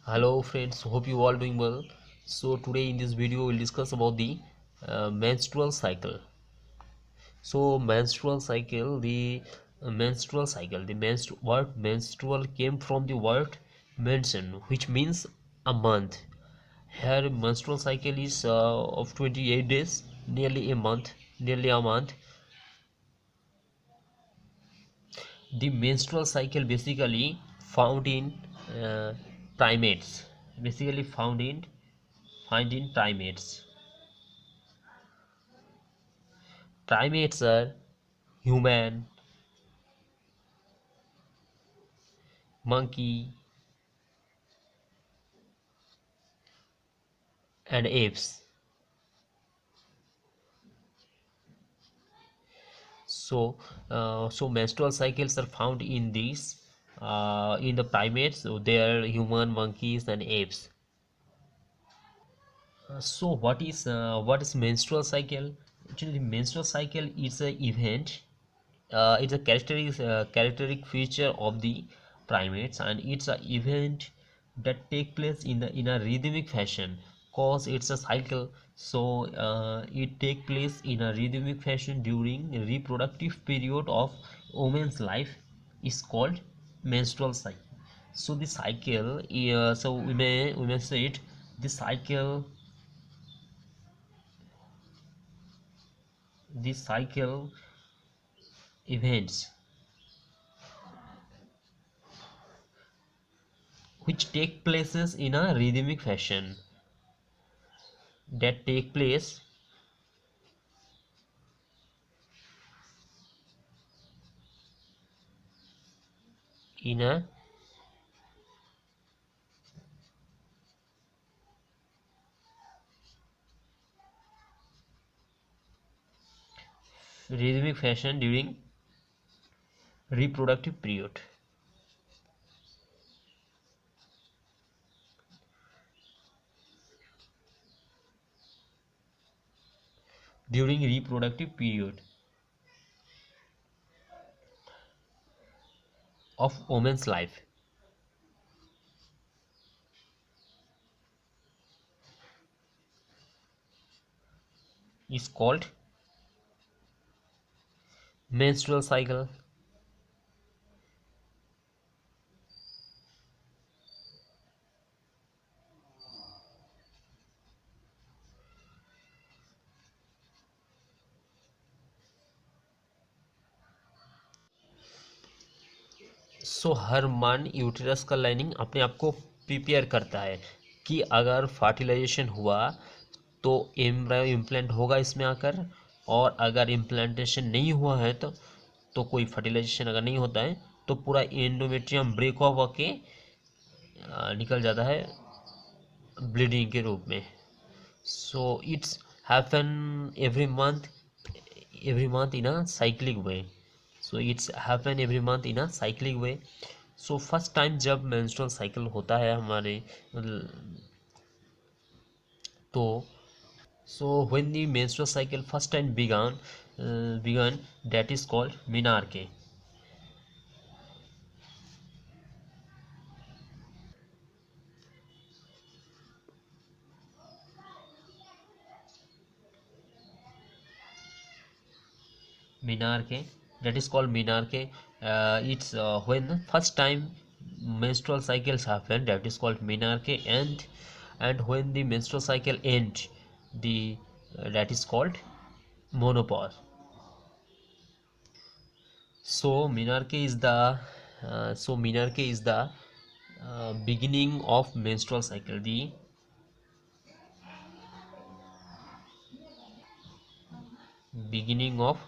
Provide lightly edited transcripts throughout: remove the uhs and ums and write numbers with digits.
Hello friends, hope you all doing well. So today in this video we'll discuss about the menstrual cycle. So menstrual cycle, the word menstrual came from the word mensen, which means a month. Here menstrual cycle is of 28 days, nearly a month. The menstrual cycle basically found in uh, primates, basically found in primates. Primates are human, monkey, and apes. So menstrual cycles are found in these in the primates. So they are human, monkeys, and apes. So what is menstrual cycle? Actually, the menstrual cycle is an event. It's a characteristic feature of the primates, and it's an event that take place in a rhythmic fashion. Cause it's a cycle, so it take place in a rhythmic fashion during reproductive period of woman's life is called menstrual cycle. So the cycle, so we may say it, the cycle events which take places in a rhythmic fashion that take place in a rhythmic fashion during reproductive period. During reproductive period of woman's life is called menstrual cycle. सो हर मन uterus का lining अपने आप को prepare करता है कि अगर fertilisation हुआ तो एम्ब्रायो इम्प्लांट होगा इसमें आकर, और अगर इम्प्लांटेशन नहीं हुआ है तो कोई फर्टिलाइजेशन अगर नहीं होता है तो पूरा एंडोमेट्रियम ब्रेक ऑफ होके निकल जाता है ब्लीडिंग के रूप में. So it's happen every month in a cyclic way. So first time जब menstrual cycle होता है हमारे तो so when the menstrual cycle first time began, that is called menarche. menarche that is called menarche. It's when first time menstrual cycles happen, that is called menarche, and when the menstrual cycle end, the that is called monopause. So menarche is the beginning of menstrual cycle, the beginning of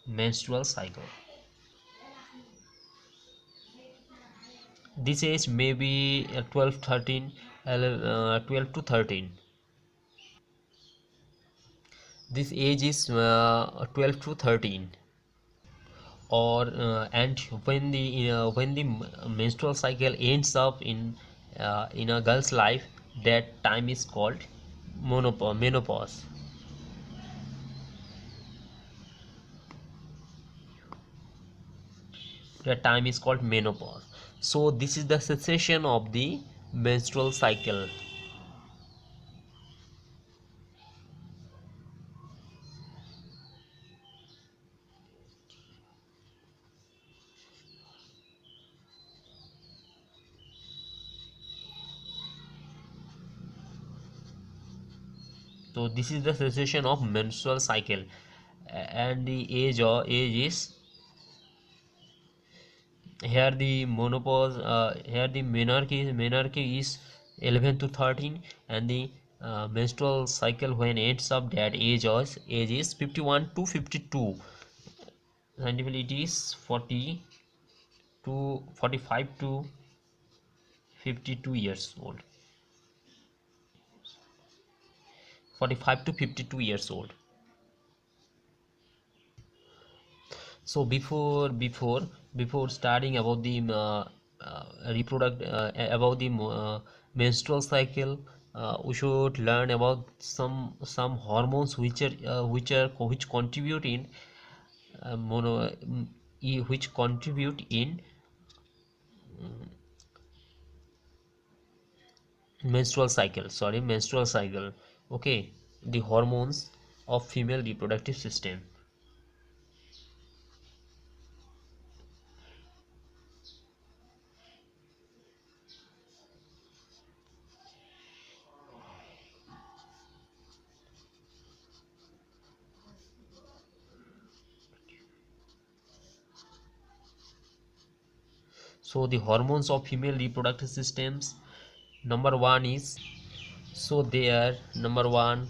menstrual cycle. This age may be 12 13 12 to 13. This age is 12 to 13. Or and when the menstrual cycle ends up in a girl's life, that time is called menopause. that time is called menopause. So this is the cessation of the menstrual cycle. So this is the cessation of menstrual cycle, and the age is here the menopause. Here the menarche is 11 to 13, and the menstrual cycle when ends up that age is 51 to 52. Scientifically it is 40 to 45 to 52 years old. 45 to 52 years old. So before starting about the reproduct about the menstrual cycle, we should learn about some hormones which contribute in which contribute in menstrual cycle. Okay, the hormones of female reproductive system. So the hormones of female reproductive systems, number one is, so they are number one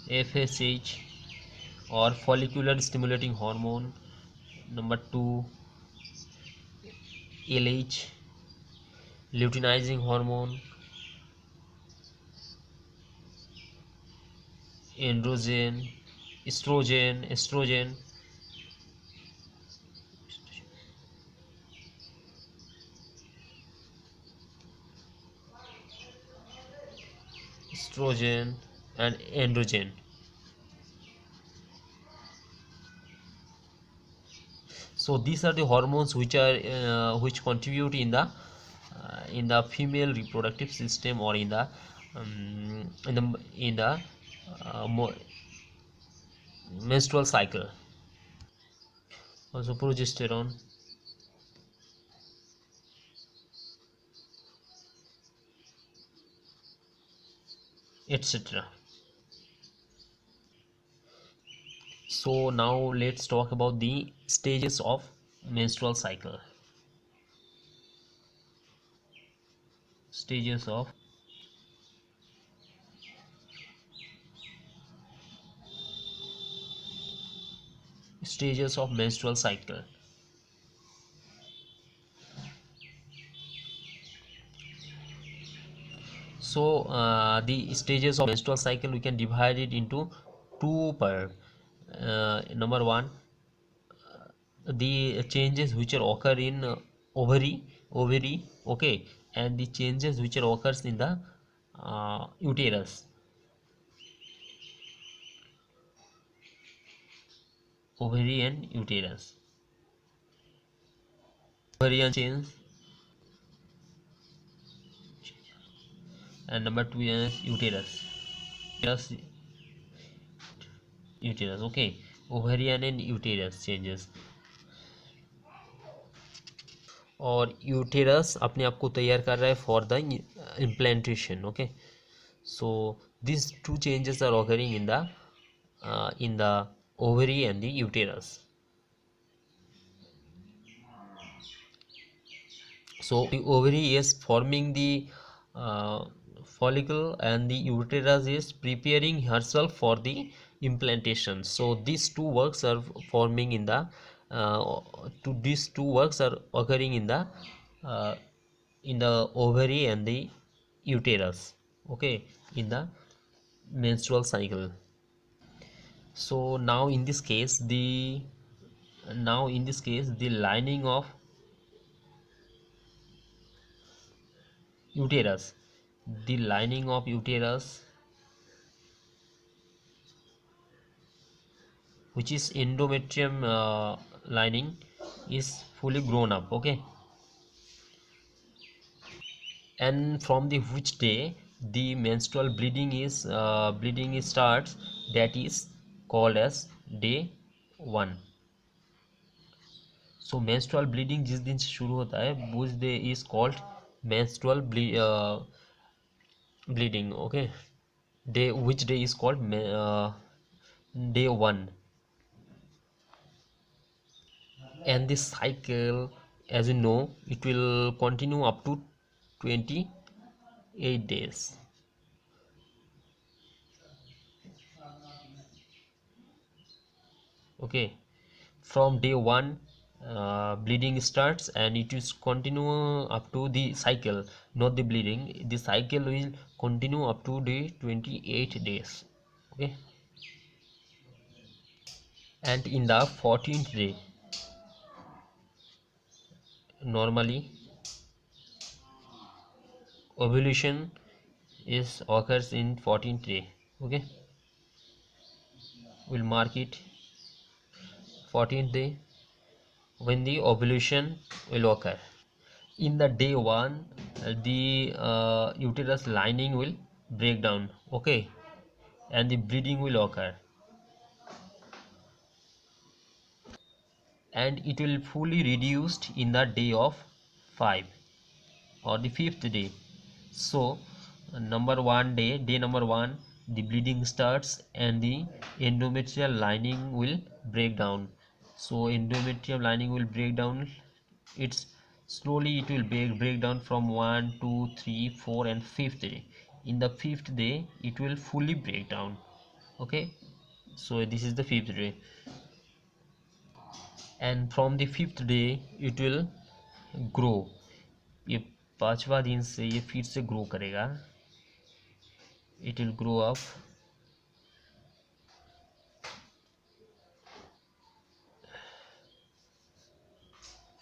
FSH or follicular stimulating hormone, number two LH luteinizing hormone, androgen, estrogen, estrogen and androgen. So these are the hormones which contribute in the female reproductive system, or in the uh, mo- menstrual cycle. Also progesterone, etc. So now let's talk about the stages of menstrual cycle. Stages of menstrual cycle. So the stages of menstrual cycle, we can divide it into two part. Number one, the changes which are occur in ovary, okay, and the changes which are occurs in the uterus. Ovary and uterus. Ovarian change, and number two is uterus. Uterus, okay, ovarian and uterus changes. और uterus अपने आप को तैयार कर रहा है for the implantation. Okay, so these two changes are occurring in the ovary and the uterus. So the ovary is forming the uh, follicle, and the uterus is preparing herself for the implantation. So these two works are forming in the these two works are occurring uh, in the ovary and the uterus, okay, in the menstrual cycle. So now in this case the lining of uterus, the lining of uterus, which is endometrium, lining is fully grown up. Okay, and from the which day the menstrual bleeding is starts, that is called as day 1. So menstrual bleeding जिस दिन से शुरू होता है उस day is called menstrual bleeding. Okay, day which day is called day 1. And this cycle, as you know, it will continue up to 28 days. Okay, from day 1 bleeding starts, and it is continue up to the cycle, not the bleeding. The cycle will continue up to the 28 days. Okay, and in the 14th day, normally ovulation is occurs in 14th day. Okay, we'll mark it 14th day when the ovulation will occur. In the day 1, the uterus lining will break down. Okay, and the bleeding will occur, and it will fully reduced in the day of 5 or the 5th day. So number 1 day, day number 1, the bleeding starts and the endometrial lining will break down. So endometrial lining will break down. It's slowly it will break down from 1 2 3 4 and 5th day. In the 5th day it will fully break down. Okay, so this is the 5th day, and from the 5th day it will grow. ये 5वां दिन से ये फिर से grow करेगा. It will grow up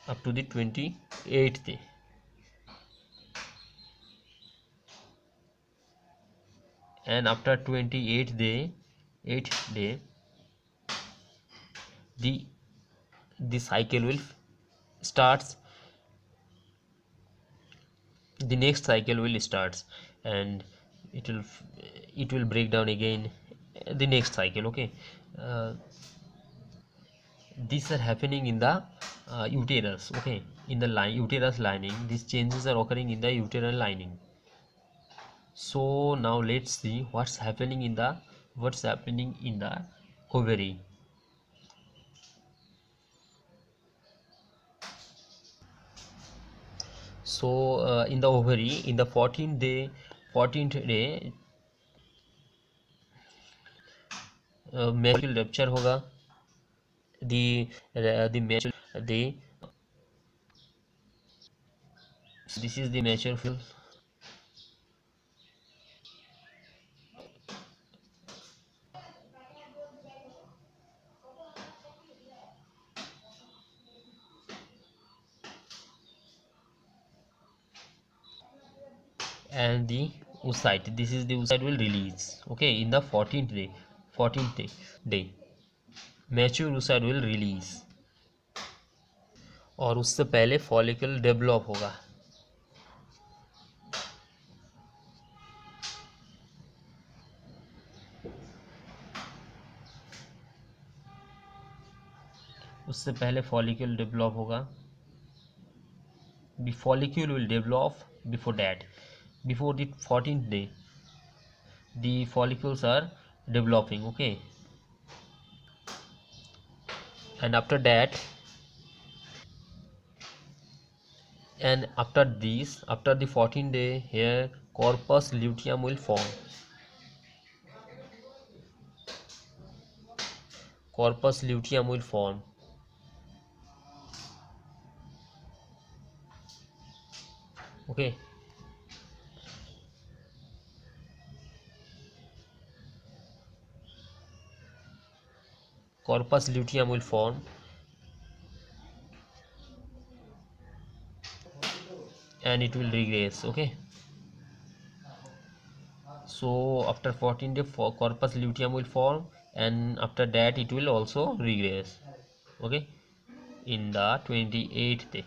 up to the 28th day, and after 28th day, 8th day, the cycle will starts. The next cycle will starts, and it will break down again. The next cycle. Okay, uh, these are happening in the uterus. Okay, in the uterus lining, these changes are occurring in the uterine lining. So now let's see what's happening in the ovary. So in the ovary, in the 14th day menstrual rupture होगा. The menstrual the this is the menstrual, and the oocyte, this is the oocyte will release. Okay, in the 14th day mature oocyte will release, और उससे पहले follicle develop होगा. उससे पहले follicle develop होगा. The follicle will develop before that. Before the 14th day the follicles are developing. Okay, and after that, and after this, after the 14th day, here corpus luteum will form. Corpus luteum will form. Okay, corpus luteum will form, and it will regress. Okay, so after 14 day for corpus luteum will form, and after that it will also regress. Okay, in the 28th day.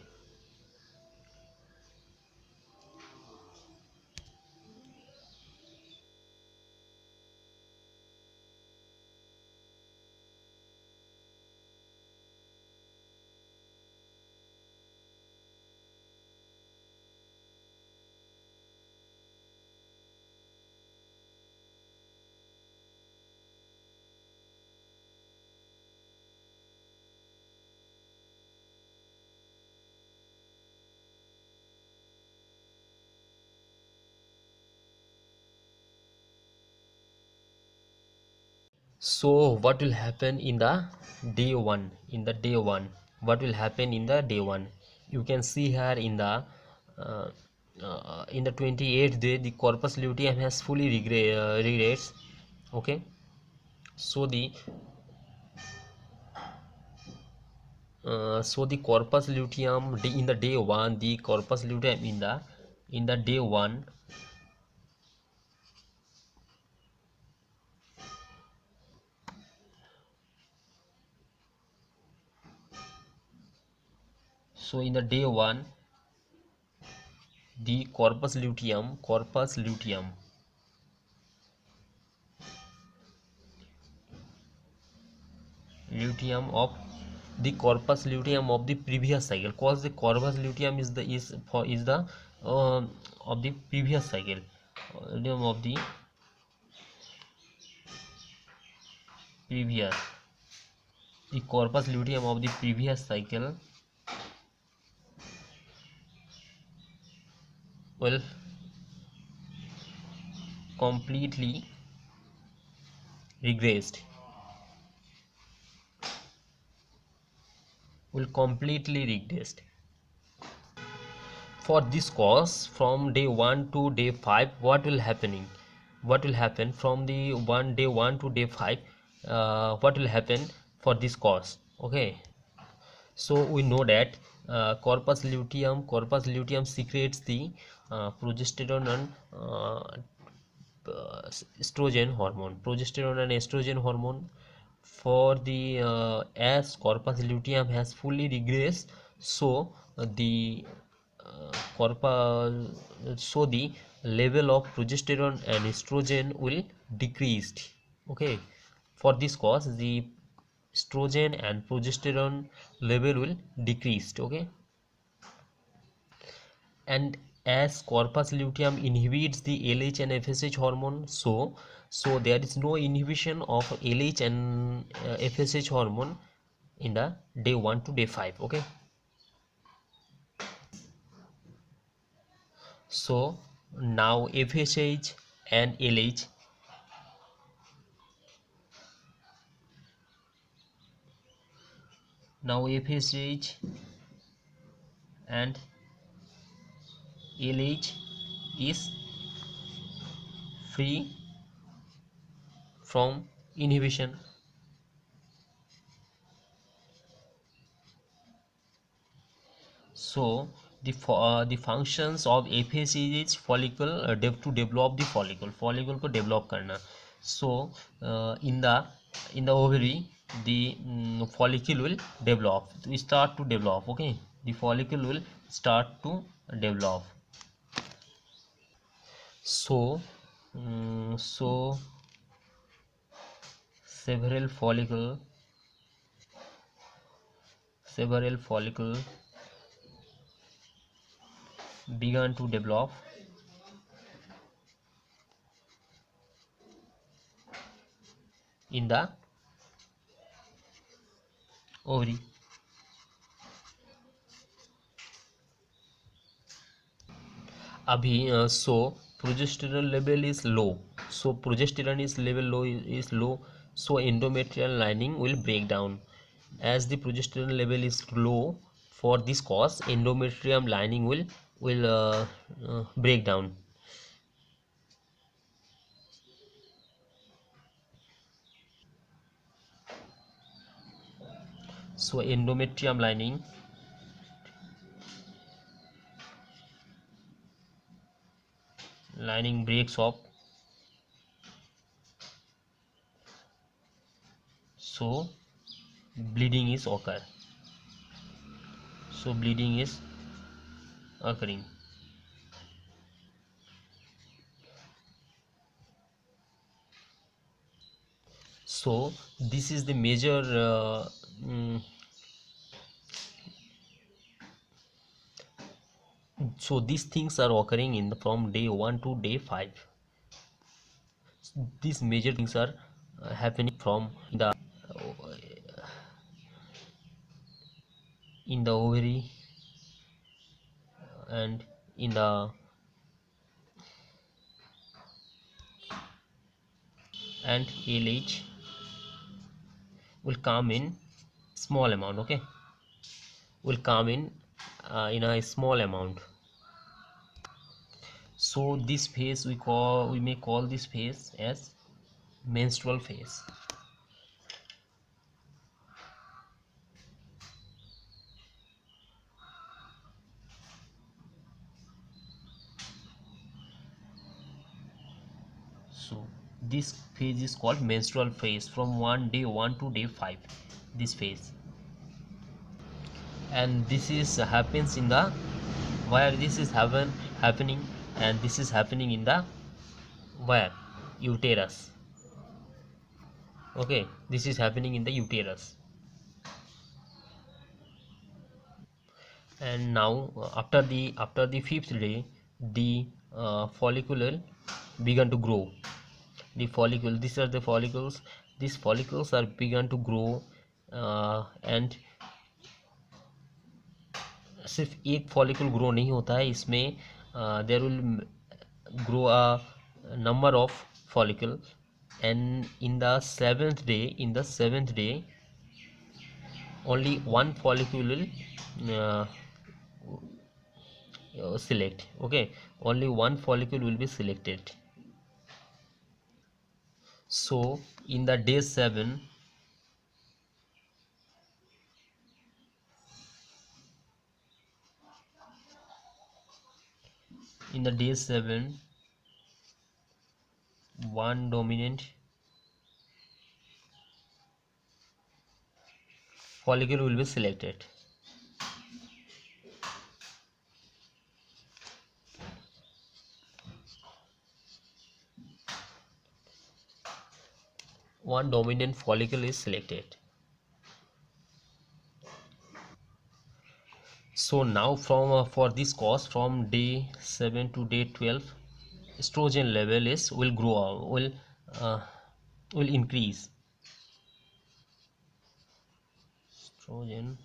So what will happen in the day one? In the day one, what will happen in the day one? You can see here uh, in the 28th day, the corpus luteum has fully regrets. Okay, so the corpus luteum in the day one, the corpus luteum in the day one. So in the day one, the corpus luteum of the corpus luteum of the previous cycle, cause the corpus luteum is the of the previous cycle, luteum of the previous the corpus luteum of the previous cycle will completely regressed, for this cause. From day 1 to day 5, what will happen from the day 1 to day 5, what will happen for this cause? Okay, so we know that corpus luteum secretes the progesterone and estrogen hormone. For the as corpus luteum has fully regressed, so the corpus so the level of progesterone and estrogen will decreased. Okay, for this cause the estrogen and progesterone level will decreased. Okay, and as corpus luteum inhibits the LH and FSH hormone, so there is no inhibition of LH and FSH hormone in the day 1 to day 5. Okay, so now FSH and LH, now FSH and LH is free from inhibition. So the functions of FSH is follicle to develop the follicle को develop करना. So in the ovary, the follicle will start to develop. Okay, the follicle will start to develop. So so several follicle began to develop in the ovary. अभी so progesterone level is low, so progesterone is level low is low, so endometrial lining will break down. As the progesterone level is low, for this cause endometrium lining will break down. So endometrium lining breaks up, so bleeding is occur. So bleeding is occurring. So this is the major so these things are occurring in from day 1 to day 5. These major things are happening from in the ovary and in the and LH will come in small amount. Okay, will come in a small amount. So this phase we may call this phase as menstrual phase. So this phase is called menstrual phase from day 1 to day 5, this phase. And this is happens in the where this is happening, and this is happening in the where uterus. Okay, this is happening in the uterus. And now after the fifth day, the follicle began to grow. The follicle, these are the follicles. These follicles are begun to grow, and सिर्फ एक follicle grow नहीं होता है इसमें, there will grow a number of follicle, and in the seventh day only one follicle will select. Okay, only one follicle will be selected. So in the day 7, in the day 7 one dominant follicle will be selected. One dominant follicle is selected. So now from for this cause, from day 7 to day 12, estrogen level is will grow uh, will increase. Estrogen,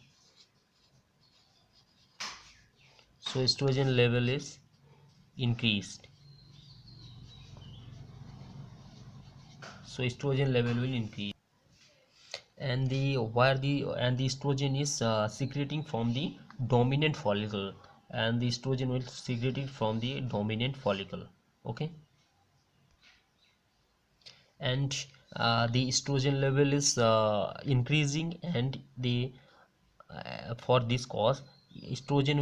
so estrogen level is increased. So estrogen level will increase, and the estrogen is secreting from the dominant follicle, and the estrogen will secrete it from the dominant follicle. Okay, and the estrogen level is increasing, and the for this cause estrogen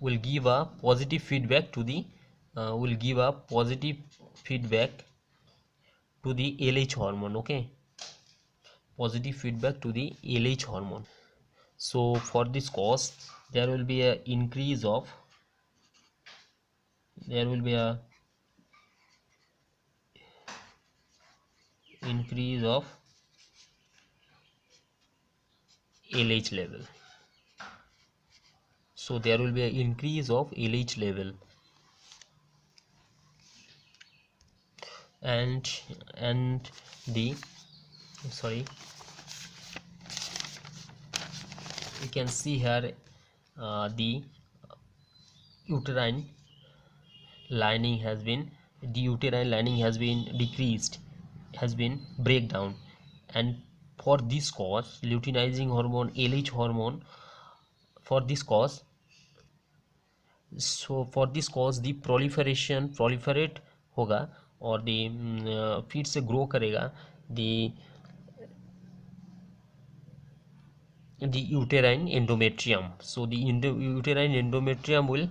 will give a positive feedback to the will give a positive feedback to the LH hormone. Okay, positive feedback to the LH hormone. So for this cause there will be a there will be a increase of LH level. So there will be an increase of LH level, and the sorry, you can see here the uterine lining has been decreased, has been breakdown, and for this cause luteinizing hormone, LH hormone, for this cause, so for this cause the proliferate होगा, और the फिर से grow करेगा the uterine endometrium. So the uterine endometrium will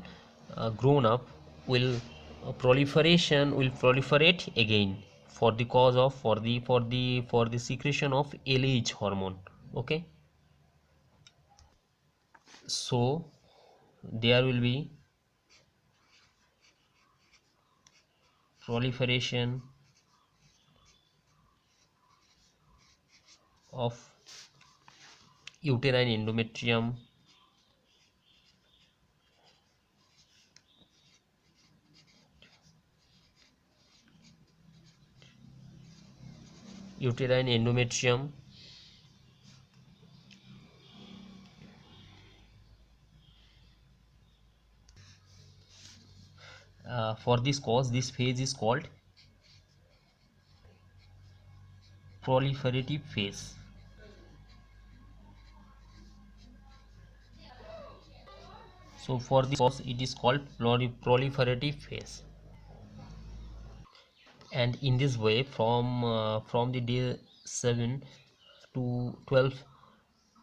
grown up, will proliferate again for the cause of for the secretion of LH hormone. Okay, So there will be proliferation of uterine endometrium, uterine endometrium. For this cause, this phase is called proliferative phase. So for this cause, it is called proliferative phase. And in this way, from the day 7 to 12,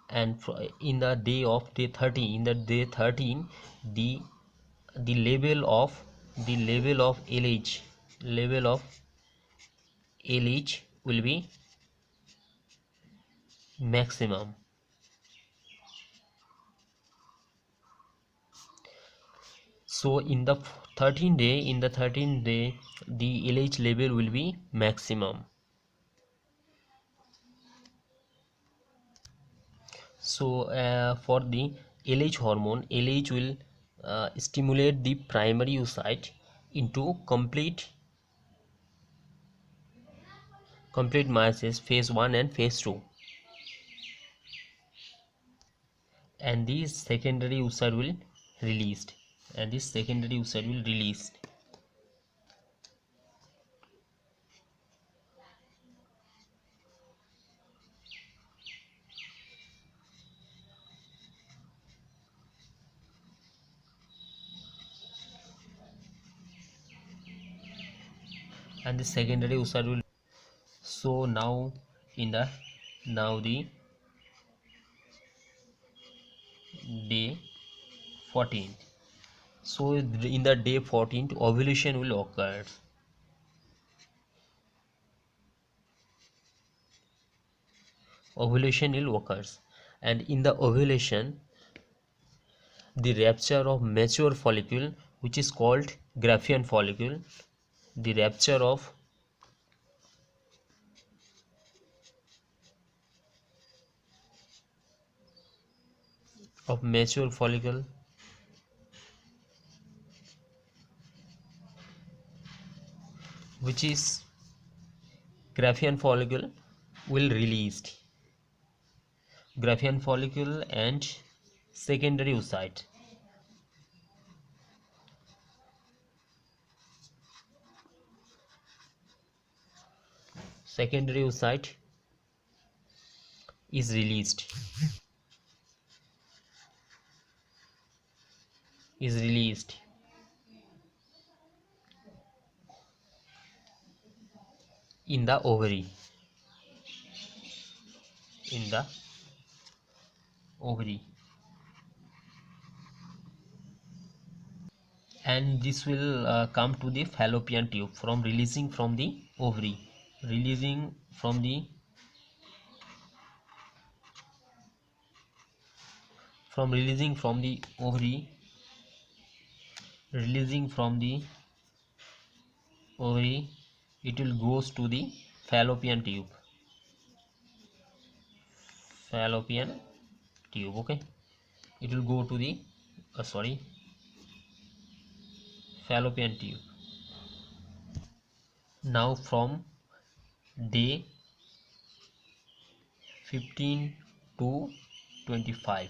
and in the day of day 13, in the day 13, the the level of LH, level of LH will be maximum. So in the 13th day, the LH level will be maximum. So for the LH hormone, LH will stimulate the primary oocyte into complete meiosis, phase 1 and phase 2, and this secondary oocyte will released, and the secondary oocyte will. So now in the the day 14, so in the day 14 ovulation will occur. And in the ovulation, the rupture of mature follicle, which is called Graafian follicle, the rupture of mature follicle, which is Graafian follicle, will released. Graafian follicle and secondary oocyte. Secondary oocyte is released. In the ovary. And this will come to the fallopian tube from releasing from the ovary, releasing from the ovary, it will goes to the fallopian tube. Okay, it will go to the fallopian tube. Now from day 15 to 25,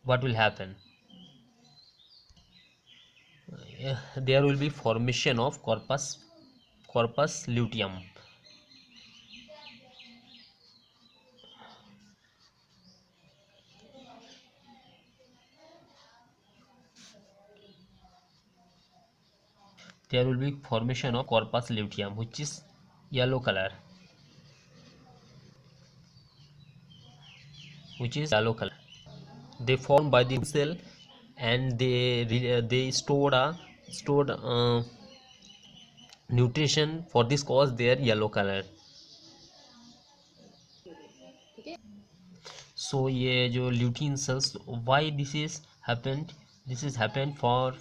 what will happen? There will be formation of corpus luteum. There will be formation of corpus luteum, which is yellow color. They formed by the cell, and they stored nutrition. For this cause they are yellow color. So ये जो lutein cells, why this is happened for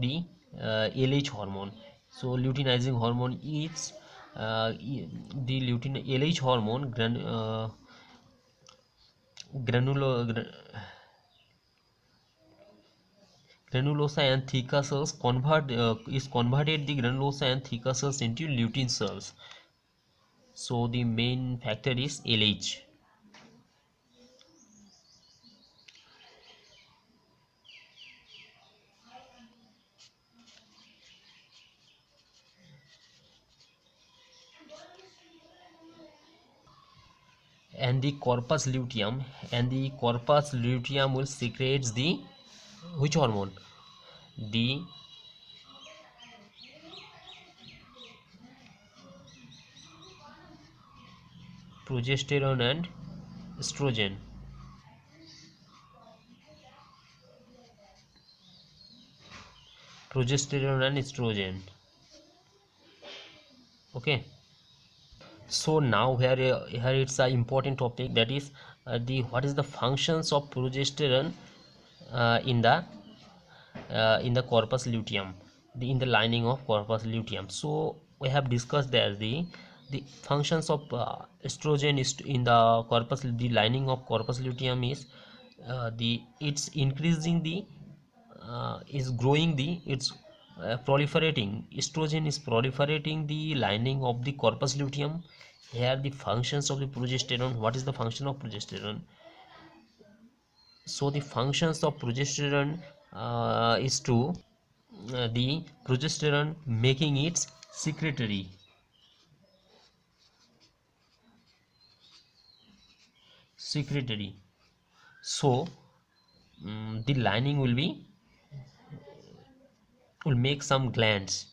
the LH hormone. So luteinizing hormone is the lutein LH hormone granulo granulosa and theca cells converted the granulosa and theca cells into lutein cells. So the main factor is LH. And the corpus luteum will secretes the which hormone? The progesterone and estrogen. Progesterone and estrogen. Okay. So now here it's a important topic, that is the what is the functions of progesterone in the corpus luteum, in the lining of corpus luteum. So we have discussed that the functions of estrogen is in the corpus, the lining of corpus luteum is the it's increasing the is growing the it's proliferating. Estrogen is proliferating the lining of the corpus luteum. Here the functions of the progesterone, what is the function of progesterone? So the functions of progesterone is to the progesterone making its secretary. So the lining will make some glands.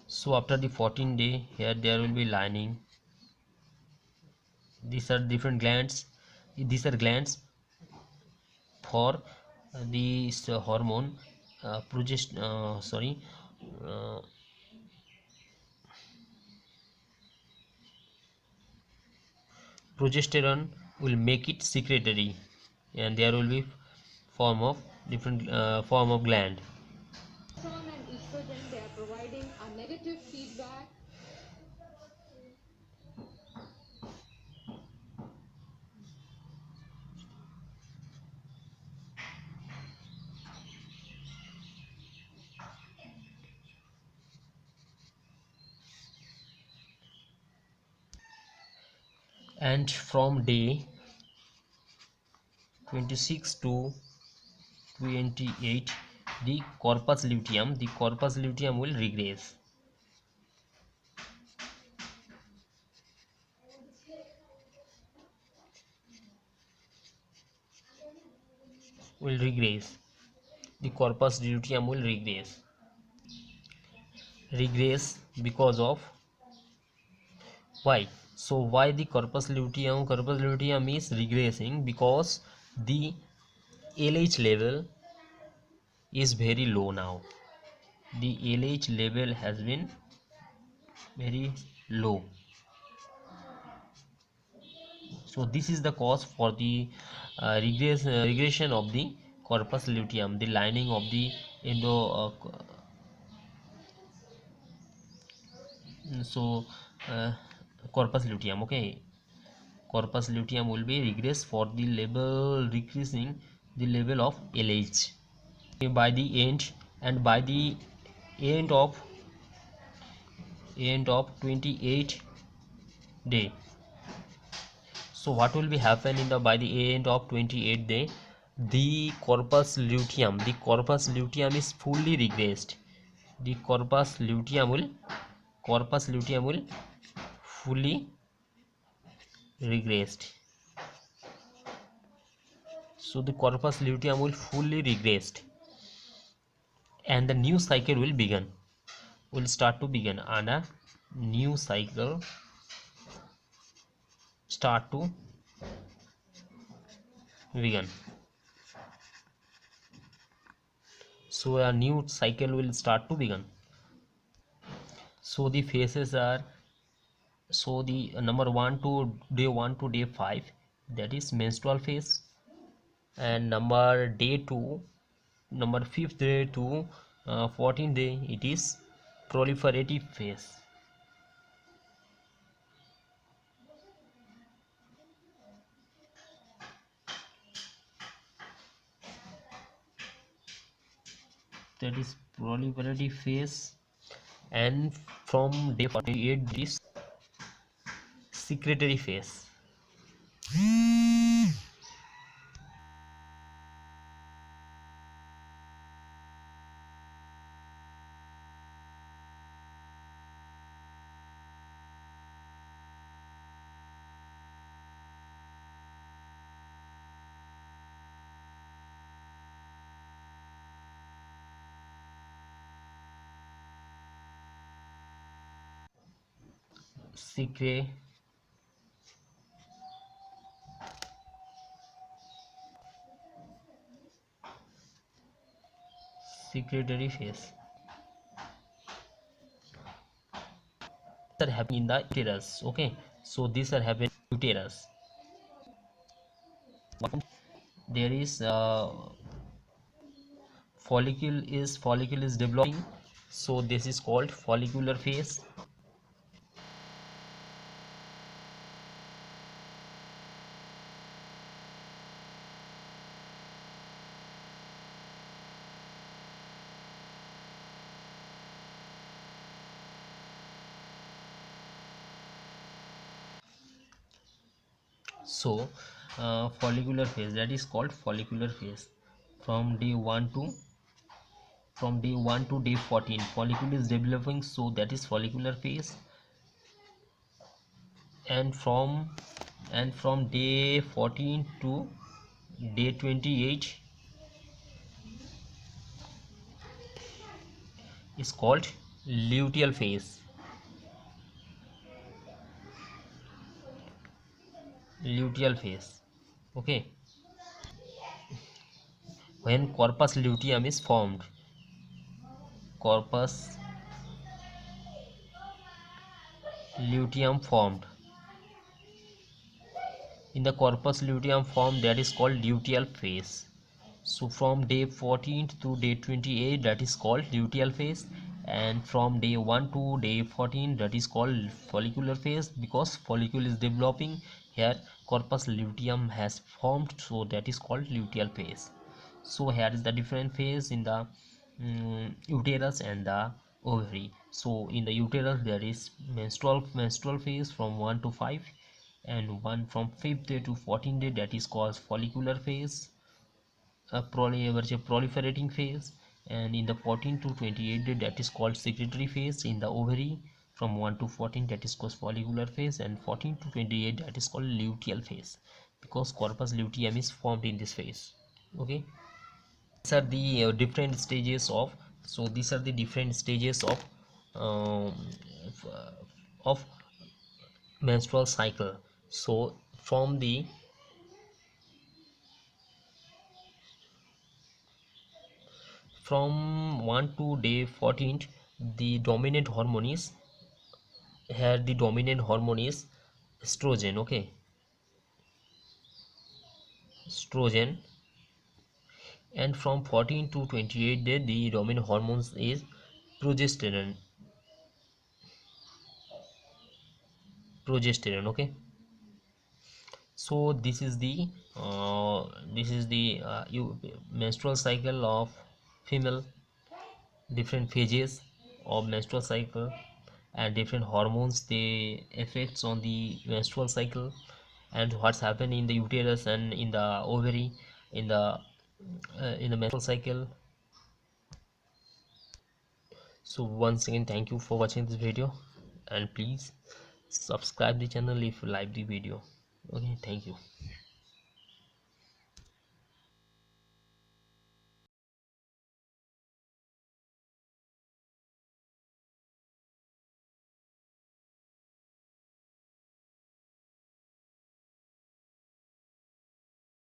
So after the 14 day, here there will be lining. These are different glands. These are glands for this hormone uh, progesterone will make it secretary, and there will be form of different form of gland. And estrogen, they are providing a negative feedback. And from day 26 to 28, the corpus luteum will regress. Will regress. The corpus luteum will regress because of why? So why the corpus luteum is regressing? Because the LH level is very low now. The LH level has been very low. So this is the cause for the regression of the corpus luteum, the lining of the endo so uh, corpus luteum. Okay, corpus luteum will be regress for the level, decreasing the level of LH by the end, and by the end of 28 day. So what will be happen in the by the end of 28th day? The corpus luteum is fully regressed. The corpus luteum will fully regressed. So the corpus luteum will fully regressed, and the new cycle will start to begin, and a new cycle start to begin. So a new cycle will start to begin. So the phases are, so the number 1 to day 5, that is menstrual phase. And number day 2, number 5th day to 14th day, it is proliferative phase. That is proliferative phase. And from day 48, this secretory phase. secre Secretory phase that happen in the uterus. Okay, so these are happen in uterus. There is follicle is developing, so this is called follicular phase. So follicular phase, that is called follicular phase. From day 1 to day 14, follicle is developing, so that is follicular phase. And from day 14 to day 28 is called luteal phase. Luteal phase. Okay, when corpus luteum is formed. Corpus luteum formed. In the corpus luteum formed, that is called luteal phase. So from day 14 to day 28, that is called luteal phase. And from day 1 to day 14, that is called follicular phase, because follicle is developing. Here corpus luteum has formed, so that is called luteal phase. So here is the different phase in the uterus and the ovary. So in the uterus there is menstrual phase from 1 to 5, and one from 5th day to 14th day, that is called follicular phase, a proliferating phase. And in the 14 to 28 day, that is called secretory phase. In the ovary from 1 to 14, that is called follicular phase, and 14 to 28, that is called luteal phase, because corpus luteum is formed in this phase. Okay, these are the different stages of, so these are the different stages um, of menstrual cycle. So from 1 to day 14, the dominant hormone is, here the dominant hormone is estrogen. Okay, estrogen. And from 14 to 28 day, the dominant hormones is progesterone. Okay, so this is the menstrual cycle of female, different phases of menstrual cycle, and different hormones they effects on the menstrual cycle, and what's happened in the uterus and in the ovary in the menstrual cycle. So once again, thank you for watching this video, and please subscribe the channel if you like the video. Okay, thank you.